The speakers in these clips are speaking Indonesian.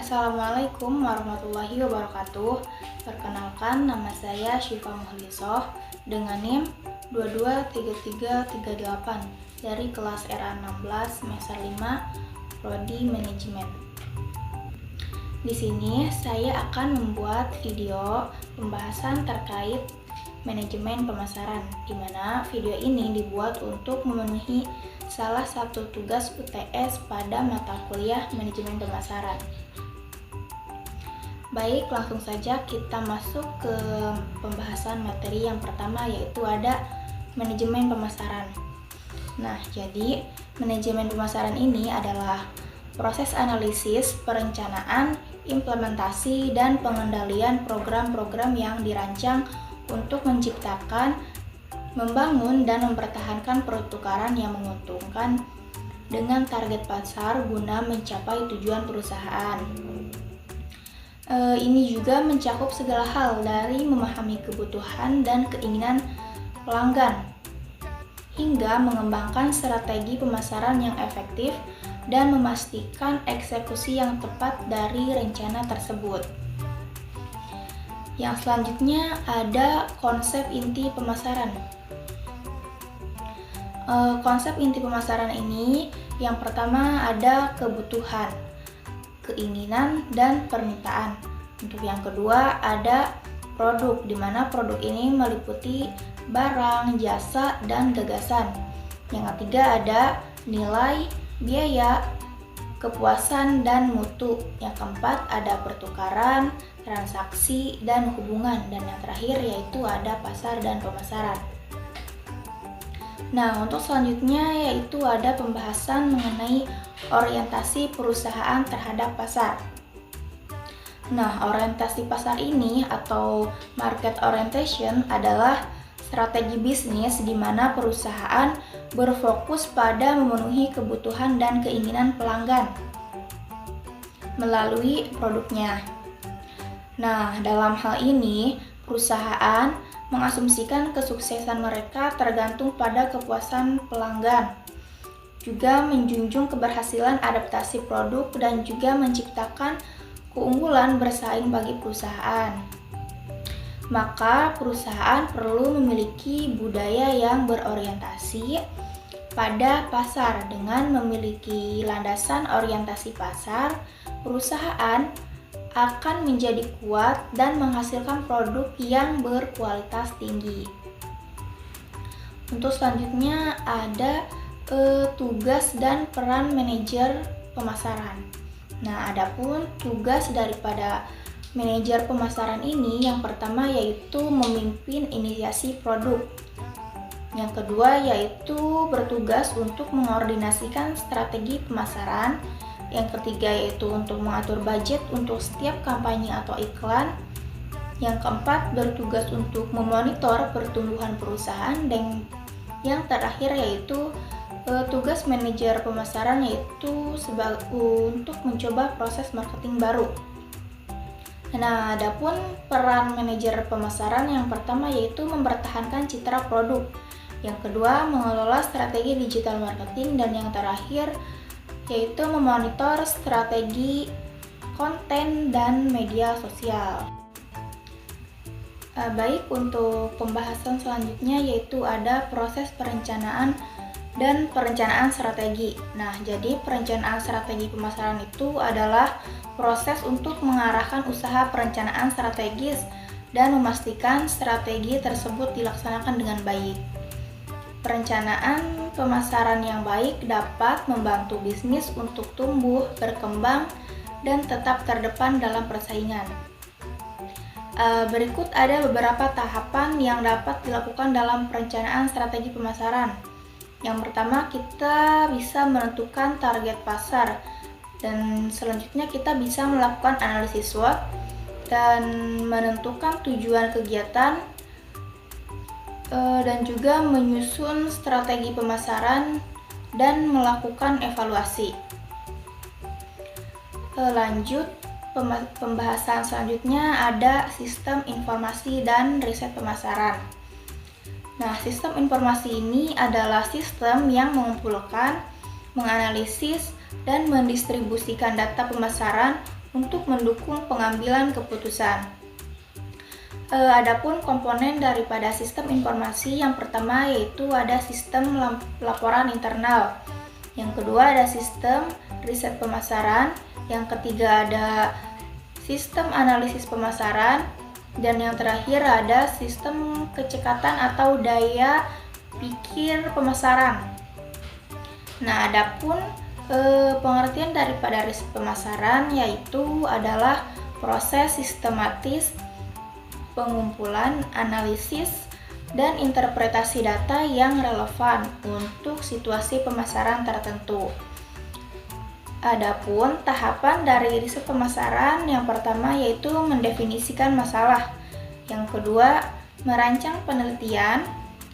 Assalamualaikum warahmatullahi wabarakatuh. Perkenalkan, nama saya Syifa Muhlisoh dengan NIM 223338 dari kelas RA16 semester 5 Prodi Manajemen. Di sini saya akan membuat video pembahasan terkait manajemen pemasaran, di mana video ini dibuat untuk memenuhi salah satu tugas UTS pada mata kuliah manajemen pemasaran. Baik, langsung saja kita masuk ke pembahasan materi yang pertama, yaitu ada manajemen pemasaran. Nah, jadi manajemen pemasaran ini adalah proses analisis, perencanaan, implementasi, dan pengendalian program-program yang dirancang untuk menciptakan, membangun, dan mempertahankan pertukaran yang menguntungkan dengan target pasar guna mencapai tujuan perusahaan. Ini juga mencakup segala hal dari memahami kebutuhan dan keinginan pelanggan hingga mengembangkan strategi pemasaran yang efektif dan memastikan eksekusi yang tepat dari rencana tersebut. Yang selanjutnya ada konsep inti pemasaran. Konsep inti pemasaran ini yang pertama ada kebutuhan, keinginan, dan permintaan. Untuk yang kedua ada produk, di mana produk ini meliputi barang, jasa, dan gagasan. Yang ketiga ada nilai, biaya, kepuasan, dan mutu. Yang keempat ada pertukaran, transaksi, dan hubungan. Dan yang terakhir yaitu ada pasar dan pemasaran. Nah, untuk selanjutnya yaitu ada pembahasan mengenai orientasi perusahaan terhadap pasar. Nah, orientasi pasar ini atau market orientation adalah strategi bisnis di mana perusahaan berfokus pada memenuhi kebutuhan dan keinginan pelanggan melalui produknya. Nah, dalam hal ini, perusahaan mengasumsikan kesuksesan mereka tergantung pada kepuasan pelanggan, juga menjunjung keberhasilan adaptasi produk dan juga menciptakan keunggulan bersaing bagi perusahaan. Maka perusahaan perlu memiliki budaya yang berorientasi pada pasar. Dengan memiliki landasan orientasi pasar, perusahaan akan menjadi kuat dan menghasilkan produk yang berkualitas tinggi. Untuk selanjutnya ada tugas dan peran manajer pemasaran. Nah, adapun tugas daripada manajer pemasaran ini yang pertama yaitu memimpin inisiasi produk. Yang kedua yaitu bertugas untuk mengkoordinasikan strategi pemasaran. Yang ketiga yaitu untuk mengatur budget untuk setiap kampanye atau iklan. Yang keempat bertugas untuk memonitor pertumbuhan perusahaan. Dan yang terakhir yaitu tugas manajer pemasaran yaitu untuk mencoba proses marketing baru. Nah, adapun peran manajer pemasaran yang pertama yaitu mempertahankan citra produk. Yang kedua mengelola strategi digital marketing, dan yang terakhir yaitu memonitor strategi konten dan media sosial. Baik, untuk pembahasan selanjutnya yaitu ada proses perencanaan dan perencanaan strategi. Nah, jadi perencanaan strategi pemasaran itu adalah proses untuk mengarahkan usaha perencanaan strategis dan memastikan strategi tersebut dilaksanakan dengan baik. Perencanaan pemasaran yang baik dapat membantu bisnis untuk tumbuh, berkembang, dan tetap terdepan dalam persaingan. Berikut ada beberapa tahapan yang dapat dilakukan dalam perencanaan strategi pemasaran. Yang pertama, kita bisa menentukan target pasar, dan selanjutnya kita bisa melakukan analisis SWOT dan menentukan tujuan kegiatan, dan juga menyusun strategi pemasaran dan melakukan evaluasi. Lanjut, pembahasan selanjutnya ada sistem informasi dan riset pemasaran. Nah, sistem informasi ini adalah sistem yang mengumpulkan, menganalisis, dan mendistribusikan data pemasaran untuk mendukung pengambilan keputusan. Adapun komponen daripada sistem informasi yang pertama yaitu ada sistem laporan internal, yang kedua ada sistem riset pemasaran, yang ketiga ada sistem analisis pemasaran, dan yang terakhir ada sistem kecekatan atau daya pikir pemasaran. Nah, adapun pengertian daripada riset pemasaran yaitu adalah proses sistematis pengumpulan, analisis, dan interpretasi data yang relevan untuk situasi pemasaran tertentu. Adapun tahapan dari riset pemasaran yang pertama yaitu mendefinisikan masalah, yang kedua merancang penelitian,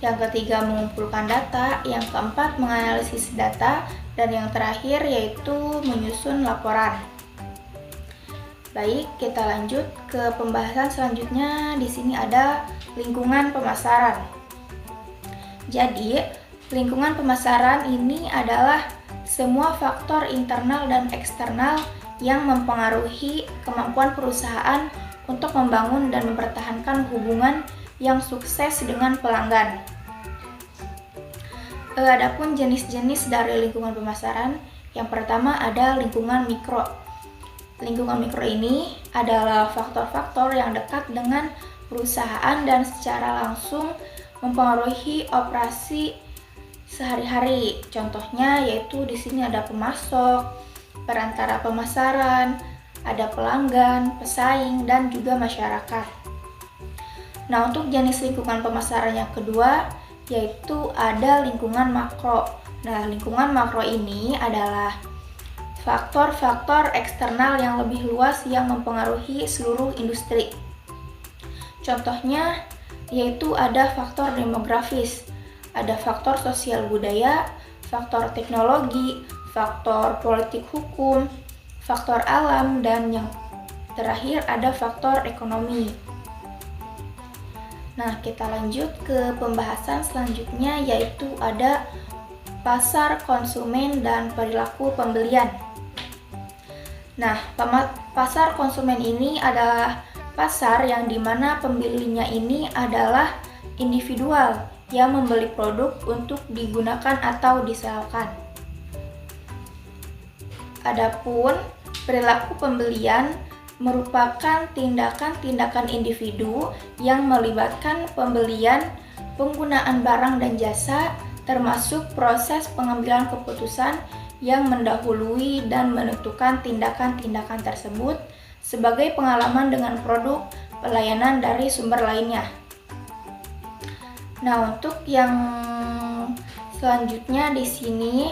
yang ketiga mengumpulkan data, yang keempat menganalisis data, dan yang terakhir yaitu menyusun laporan. Baik, kita lanjut ke pembahasan selanjutnya. Di sini ada lingkungan pemasaran. Jadi, lingkungan pemasaran ini adalah semua faktor internal dan eksternal yang mempengaruhi kemampuan perusahaan untuk membangun dan mempertahankan hubungan yang sukses dengan pelanggan. Adapun jenis-jenis dari lingkungan pemasaran, yang pertama ada lingkungan mikro. Lingkungan mikro ini adalah faktor-faktor yang dekat dengan perusahaan dan secara langsung mempengaruhi operasi sehari-hari. Contohnya yaitu di sini ada pemasok, perantara pemasaran, ada pelanggan, pesaing, dan juga masyarakat. Nah, untuk jenis lingkungan pemasaran yang kedua yaitu ada lingkungan makro. Nah, lingkungan makro ini adalah faktor-faktor eksternal yang lebih luas yang mempengaruhi seluruh industri. Contohnya yaitu ada faktor demografis, ada faktor sosial budaya, faktor teknologi, faktor politik hukum, faktor alam, dan yang terakhir ada faktor ekonomi. Nah, kita lanjut ke pembahasan selanjutnya yaitu ada pasar konsumen dan perilaku pembelian. Nah, pasar konsumen ini adalah pasar yang dimana pembelinya ini adalah individual yang membeli produk untuk digunakan atau disewakan. Adapun perilaku pembelian merupakan tindakan-tindakan individu yang melibatkan pembelian, penggunaan barang dan jasa, termasuk proses pengambilan keputusan yang mendahului dan menentukan tindakan-tindakan tersebut sebagai pengalaman dengan produk pelayanan dari sumber lainnya. Nah, untuk yang selanjutnya di sini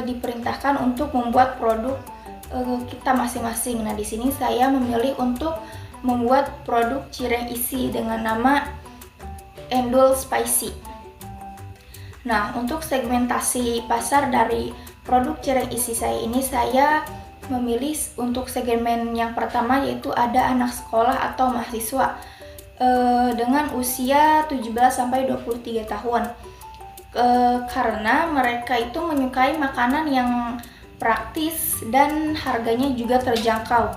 diperintahkan untuk membuat produk kita masing-masing. Nah, di sini saya memilih untuk membuat produk cireng isi dengan nama Endul Spicy. Nah, untuk segmentasi pasar dari produk cireng isi saya ini, saya memilih untuk segmen yang pertama yaitu ada anak sekolah atau mahasiswa dengan usia 17-23 tahun. Karena mereka itu menyukai makanan yang praktis dan harganya juga terjangkau.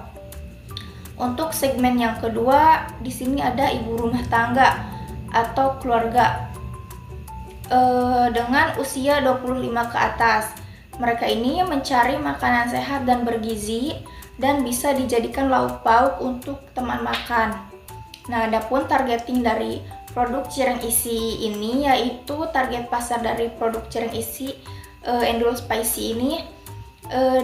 Untuk segmen yang kedua, di sini ada ibu rumah tangga atau keluarga dengan usia 25 ke atas. Mereka ini mencari makanan sehat dan bergizi dan bisa dijadikan lauk pauk untuk teman makan. Nah, adapun targeting dari produk cireng isi ini yaitu target pasar dari produk cireng isi Endul Spicy ini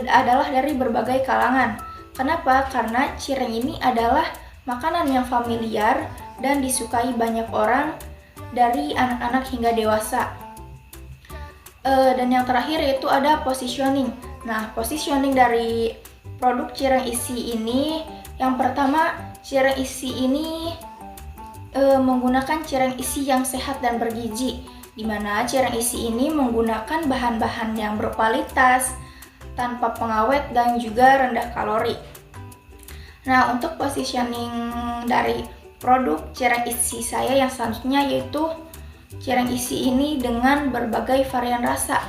adalah dari berbagai kalangan. Kenapa? Karena cireng ini adalah makanan yang familiar dan disukai banyak orang dari anak-anak hingga dewasa. Dan yang terakhir yaitu ada positioning. Nah, positioning dari produk cireng isi ini, yang pertama, cireng isi ini menggunakan cireng isi yang sehat dan bergizi, di mana cireng isi ini menggunakan bahan-bahan yang berkualitas, tanpa pengawet dan juga rendah kalori. Nah, untuk positioning dari produk cireng isi saya yang selanjutnya yaitu cireng isi ini dengan berbagai varian rasa.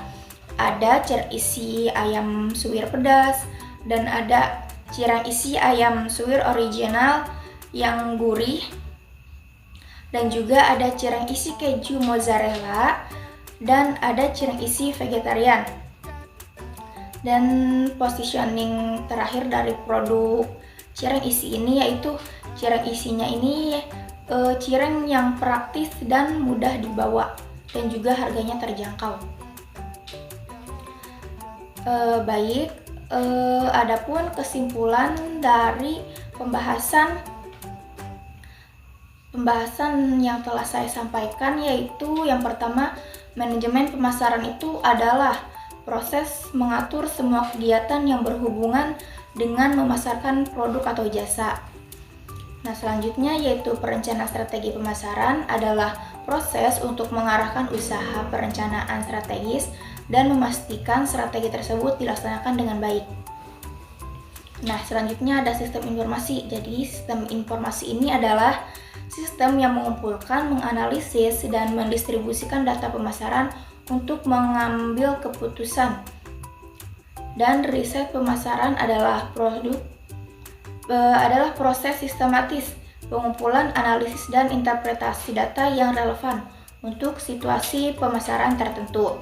Ada cireng isi ayam suwir pedas dan ada cireng isi ayam suwir original yang gurih, dan juga ada cireng isi keju mozzarella, dan ada cireng isi vegetarian. Dan positioning terakhir dari produk cireng isi ini yaitu cireng isinya ini cireng yang praktis dan mudah dibawa, dan juga harganya terjangkau. Adapun kesimpulan dari pembahasan yang telah saya sampaikan, yaitu yang pertama, manajemen pemasaran itu adalah proses mengatur semua kegiatan yang berhubungan dengan memasarkan produk atau jasa. Nah, selanjutnya yaitu perencanaan strategi pemasaran adalah proses untuk mengarahkan usaha perencanaan strategis dan memastikan strategi tersebut dilaksanakan dengan baik. Nah, selanjutnya ada sistem informasi. Jadi, sistem informasi ini adalah sistem yang mengumpulkan, menganalisis, dan mendistribusikan data pemasaran untuk mengambil keputusan. Dan riset pemasaran adalah proses sistematis pengumpulan, analisis, dan interpretasi data yang relevan untuk situasi pemasaran tertentu.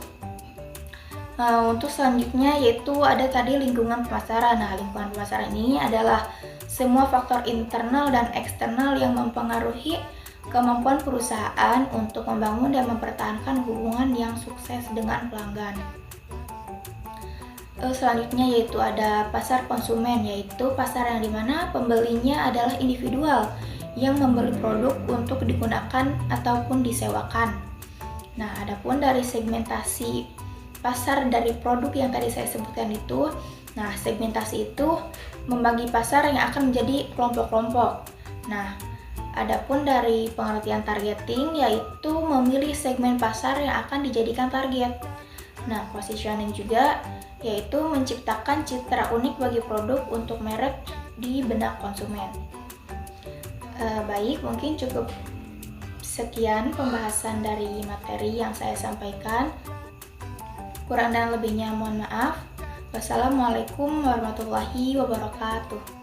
Untuk selanjutnya yaitu ada tadi lingkungan pemasaran. Nah, lingkungan pemasaran ini adalah semua faktor internal dan eksternal yang mempengaruhi kemampuan perusahaan untuk membangun dan mempertahankan hubungan yang sukses dengan pelanggan. Selanjutnya yaitu ada pasar konsumen, yaitu pasar yang dimana pembelinya adalah individual yang membeli produk untuk digunakan ataupun disewakan. Nah, adapun dari segmentasi pasar dari produk yang tadi saya sebutkan itu, nah segmentasi itu membagi pasar yang akan menjadi kelompok-kelompok. Nah, adapun dari pengertian targeting yaitu memilih segmen pasar yang akan dijadikan target. Nah, positioning juga yaitu menciptakan citra unik bagi produk untuk merek di benak konsumen. Baik, mungkin cukup sekian pembahasan dari materi yang saya sampaikan. Kurang dan lebihnya mohon maaf. Wassalamualaikum warahmatullahi wabarakatuh.